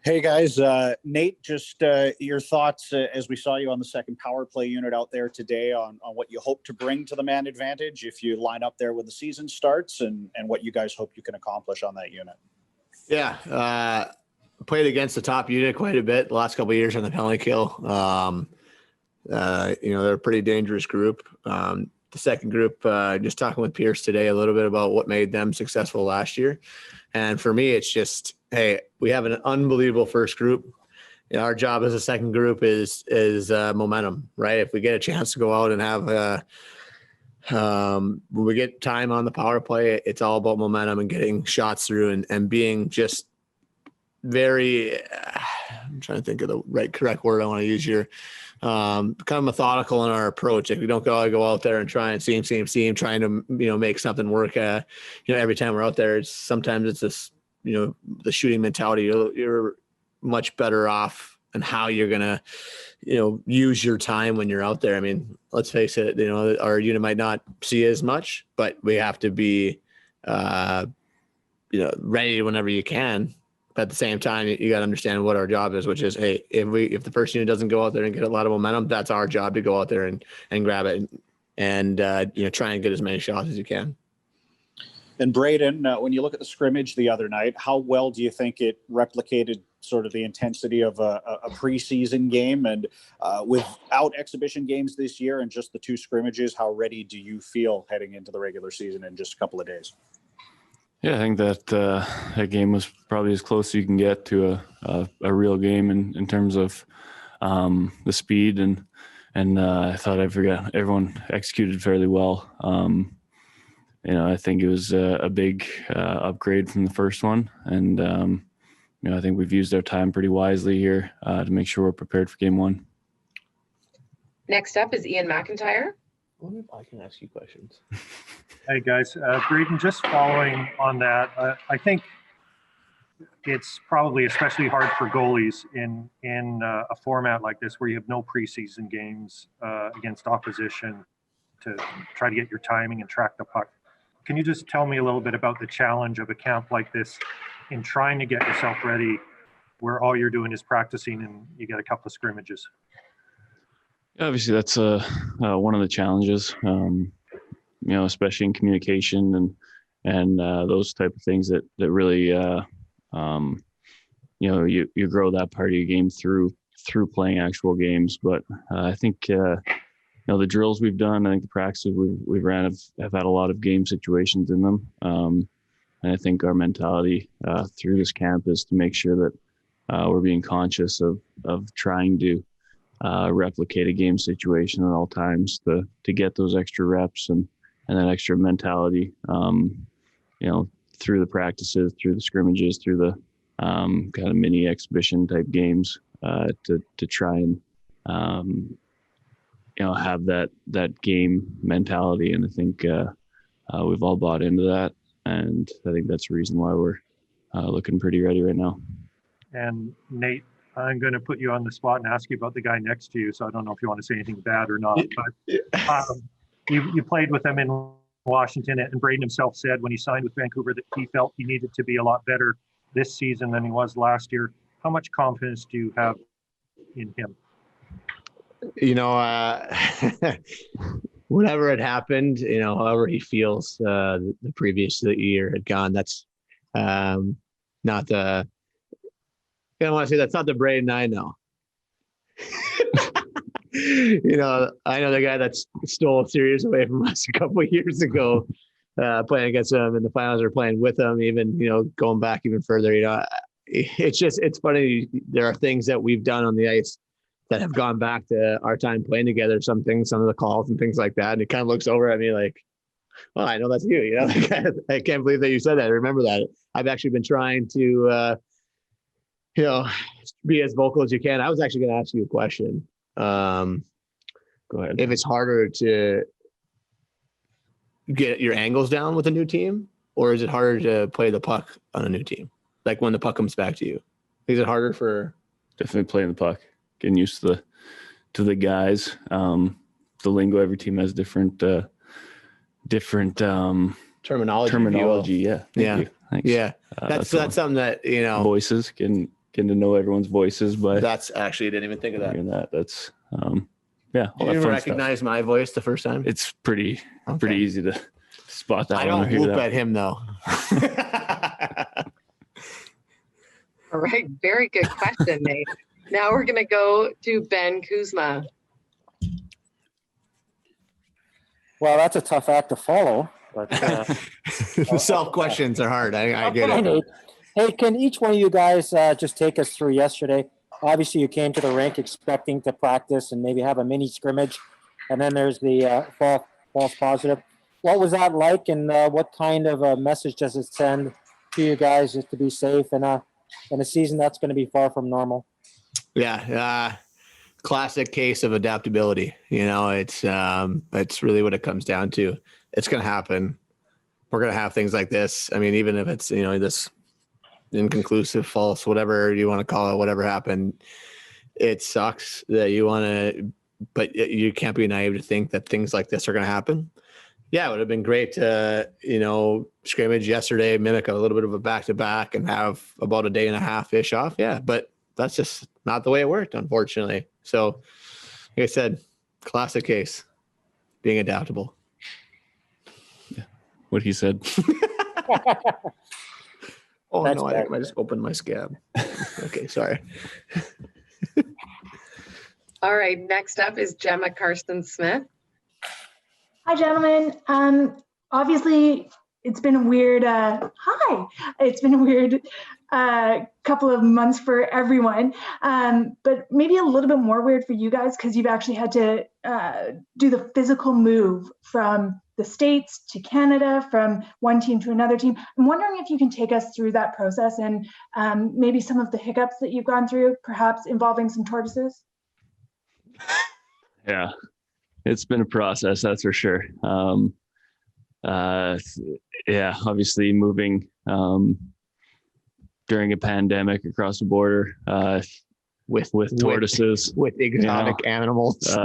Hey guys, Nate, just your thoughts as we saw you on the second power play unit out there today on what you hope to bring to the man advantage if you line up there when the season starts and what you guys hope you can accomplish on that unit. Yeah, played against the top unit quite a bit the last couple of years on the penalty kill. They're a pretty dangerous group. The second group, just talking with Pierce today a little bit about what made them successful last year. And for me, it's just, hey, we have an unbelievable first group. Our job as a second group is momentum, right? If we get a chance to go out and have when we get time on the power play, it's all about momentum and getting shots through and being just very, I'm trying to think of the correct word I want to use here. Kind of methodical in our approach. If we don't go out there and try and seam, trying to, make something work, every time we're out there, sometimes it's this, the shooting mentality. You're much better off and how you're going to, use your time when you're out there. I mean, let's face it, our unit might not see as much, but we have to be, ready whenever you can. But at the same time, you got to understand what our job is, which is, hey, if the first unit doesn't go out there and get a lot of momentum, that's our job to go out there and grab it and try and get as many shots as you can. And Braden, when you look at the scrimmage the other night, how well do you think it replicated sort of the intensity of a preseason game? And without exhibition games this year and just the two scrimmages, how ready do you feel heading into the regular season in just a couple of days? Yeah, I think that that game was probably as close as you can get to a real game in terms of the speed and I thought everyone executed fairly well. I think it was a big upgrade from the first one, and I think we've used our time pretty wisely here to make sure we're prepared for game one. Next up is Ian McIntyre. I wonder if I can ask you questions. Hey guys, Braden, just following on that, I think it's probably especially hard for goalies in a format like this where you have no preseason games against opposition to try to get your timing and track the puck. Can you just tell me a little bit about the challenge of a camp like this in trying to get yourself ready where all you're doing is practicing and you get a couple of scrimmages? Obviously, that's one of the challenges, especially in communication and those type of things that really, you grow that part of your game through playing actual games. But I think, the drills we've done, I think the practices we've ran have had a lot of game situations in them. And I think our mentality through this camp is to make sure that we're being conscious of trying to replicate a game situation at all times to get those extra reps and that extra mentality, through the practices, through the scrimmages, through the kind of mini exhibition type games, to try and, have that game mentality. And I think we've all bought into that. And I think that's the reason why we're looking pretty ready right now. And Nate, I'm going to put you on the spot and ask you about the guy next to you. So I don't know if you want to say anything bad or not, but you played with him in Washington, and Braden himself said when he signed with Vancouver that he felt he needed to be a lot better this season than he was last year. How much confidence do you have in him? Whatever had happened, however he feels, the previous year had gone. That's not the. I don't want to say that's not the Braden I know. I know the guy that stole a series away from us a couple of years ago, playing against him in the finals or playing with him, even, going back even further. It's funny. There are things that we've done on the ice that have gone back to our time playing together, some of the calls and things like that. And it kind of looks over at me like, well, I know that's you, I can't believe that you said that. I remember that. I've actually been trying to, be as vocal as you can. I was actually going to ask you a question. Go ahead. If it's harder to get your angles down with a new team, or is it harder to play the puck on a new team? Like when the puck comes back to you, is it harder for? Definitely playing the puck, getting used to the guys. The lingo, every team has different terminology. Yeah. Yeah. Thanks. Yeah. That's something that, voices can getting to know everyone's voices. But That's actually, I didn't even think of that. hearing that, that's yeah. You didn't recognize my voice the first time? It's pretty Okay. easy to spot that. I one or don't hear whoop that. at him though. All right, very good question, Nate. Now we're going to go to Ben Kuzma. Well, that's a tough act to follow. But Self questions are hard. I get okay, it. Nate. Hey, can each one of you guys just take us through yesterday? Obviously, you came to the rink expecting to practice and maybe have a mini scrimmage, and then there's the false positive. What was that like, and what kind of a message does it send to you guys just to be safe in a season that's going to be far from normal? Yeah. Classic case of adaptability. You know, it's really what it comes down to. It's going to happen. We're going to have things like this. I mean, even if it's, you know, this inconclusive, false, whatever you want to call it, whatever happened, it sucks that you want to, but you can't be naive to think that things like this are going to happen. Yeah, it would have been great to, you know, scrimmage yesterday, mimic a little bit of a back-to-back and have about a day and a half-ish off. Yeah, but that's just not the way it worked, unfortunately. So, like I said, classic case, being adaptable. Yeah, what he said. Oh, That's no, I bad. think I just opened my scab. Okay, sorry. All right, next up is Gemma Carson-Smith. Hi, gentlemen. Obviously, it's been a weird, it's been a weird couple of months for everyone, but maybe a little bit more weird for you guys because you've actually had to do the physical move from the States to Canada, from one team to another team. I'm wondering if you can take us through that process and maybe some of the hiccups that you've gone through, perhaps involving some tortoises. Yeah, it's been a process, that's for sure. Yeah, obviously moving during a pandemic across the border with tortoises, with exotic animals.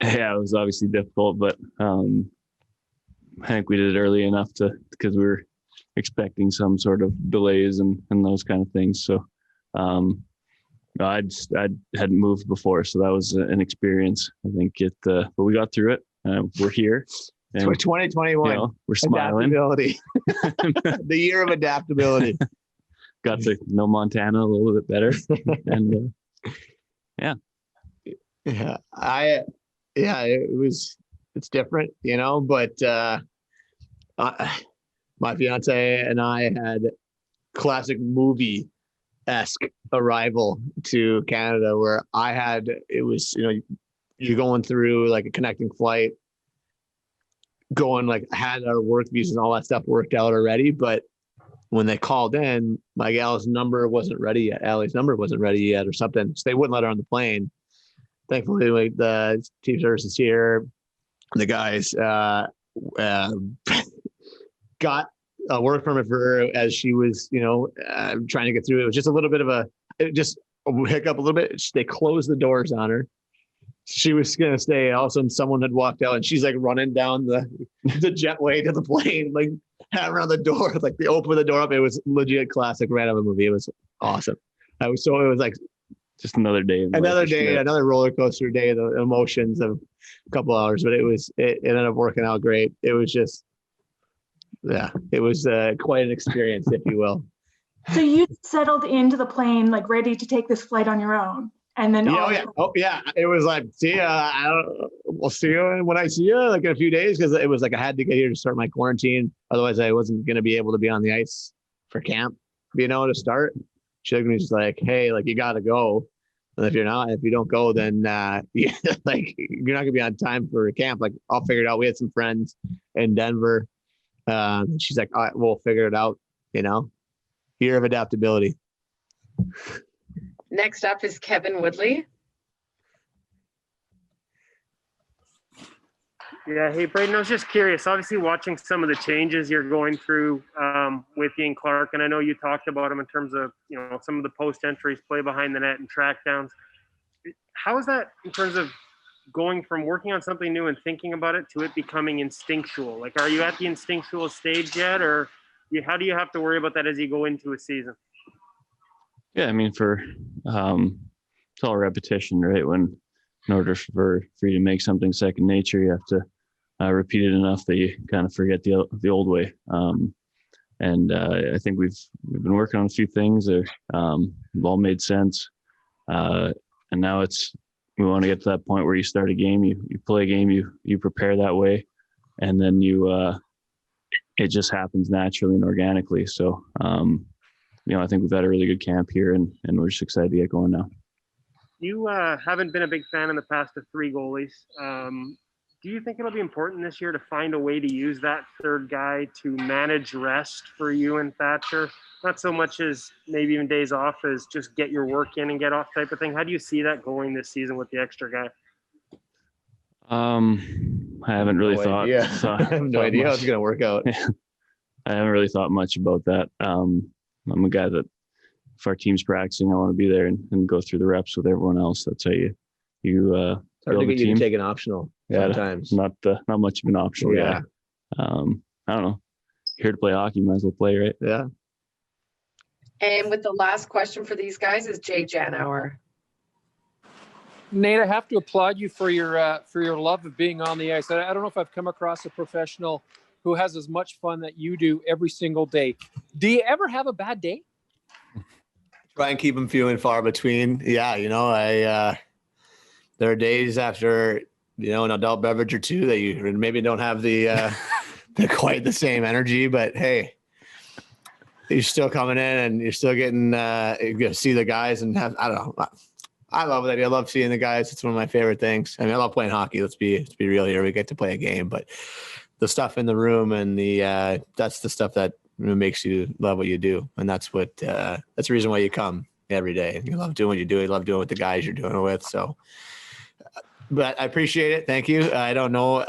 Yeah, it was obviously difficult, but I think we did it early enough because we were expecting some sort of delays and those kind of things. So I hadn't moved before, so that was an experience. I think but we got through it. We're here. And, 2021, you know, we're smiling. Adaptability. The year of adaptability. Got to know Montana a little bit better, and it's different, you know. But my fiance and I had classic movie-esque arrival to Canada, where it was, you know, you're going through like a connecting flight. Had our work visas and all that stuff worked out already, but when they called in, my gal's number wasn't ready yet. Allie's number wasn't ready yet, or something. So they wouldn't let her on the plane. Thankfully, like the team services here, the guys got a work permit for her as she was, you know, trying to get through. It was just a little bit of a hiccup a little bit. They closed the doors on her. She was going to stay. All of a sudden, someone had walked out, and she's like running down the jetway to the plane, like around the door, like they opened the door up. It was legit classic right out of a movie. It was awesome. It was like just another day. Another roller coaster day, the emotions of a couple hours, but it ended up working out great. It was just, it was quite an experience, if you will. So you settled into the plane, like ready to take this flight on your own. And then, it was like, see ya. We'll see you when I see you, like in a few days, because it was like I had to get here to start my quarantine. Otherwise, I wasn't going to be able to be on the ice for camp, you know, to start. She looked at me, just like, hey, like you got to go. And if you don't go, then like you're not gonna be on time for camp. Like I'll figure it out. We had some friends in Denver. She's like, all right, we'll figure it out. You know, year of adaptability. Next up is Kevin Woodley. Yeah, hey, Braden, I was just curious, obviously watching some of the changes you're going through with Ian Clark, and I know you talked about him in terms of, you know, some of the post entries, play behind the net and track downs. How is that in terms of going from working on something new and thinking about it to it becoming instinctual? Like, are you at the instinctual stage yet, or how do you have to worry about that as you go into a season? Yeah, I mean, it's all repetition, right? In order for you to make something second nature, you have to repeat it enough that you kind of forget the old way. I think we've been working on a few things that have all made sense. And now we want to get to that point where you start a game, you play a game, you prepare that way, and then it just happens naturally and organically. So, I think we've had a really good camp here, and we're just excited to get going now. You haven't been a big fan in the past of 3 goalies. Do you think it'll be important this year to find a way to use that third guy to manage rest for you and Thatcher? Not so much as maybe even days off, as just get your work in and get off type of thing. How do you see that going this season with the extra guy? I haven't really thought. I have no idea how it's going to work out. I haven't really thought much about that. I'm a guy that if our team's practicing, I want to be there and go through the reps with everyone else. That's how you it's hard to get you to take an optional sometimes. Not much of an optional. Yeah. I don't know. Here to play hockey, might as well play, right? Yeah. And with the last question for these guys is Jay Janauer. Nate, I have to applaud you for your love of being on the ice. I don't know if I've come across a professional who has as much fun that you do every single day. Do you ever have a bad day? Try and keep them few and far between. Yeah, there are days after an adult beverage or two that you maybe don't have the quite the same energy, but hey, you're still coming in and you're still getting you see the guys and have, I don't know. I love it. I love seeing the guys. It's one of my favorite things. I mean, I love playing hockey. Let's be real here. We get to play a game, but the stuff in the room and that's the stuff that makes you love what you do. And that's the reason why you come every day. You love doing what you do. You love doing with the guys you're doing it with. So, but I appreciate it. Thank you. I don't know.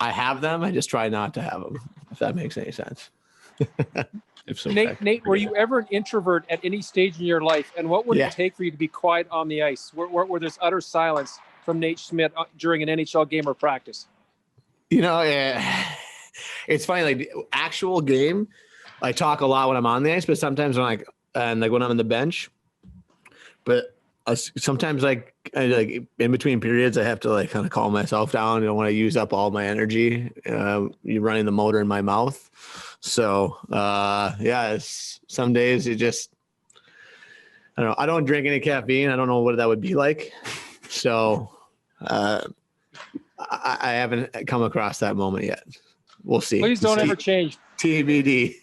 I have them. I just try not to have them, if that makes any sense. If so, Nate, were you ever an introvert at any stage in your life? And what would it take for you to be quiet on the ice? Where there's utter silence from Nate Schmidt during an NHL game or practice? It's funny, like the actual game, I talk a lot when I'm on the ice, but sometimes when when I'm on the bench, but sometimes like in between periods, I have to kind of calm myself down. I don't want to use up all my energy. You're running the motor in my mouth. So, some days I don't know. I don't drink any caffeine. I don't know what that would be like. So, I haven't come across that moment yet. We'll see. Please don't ever change. TBD.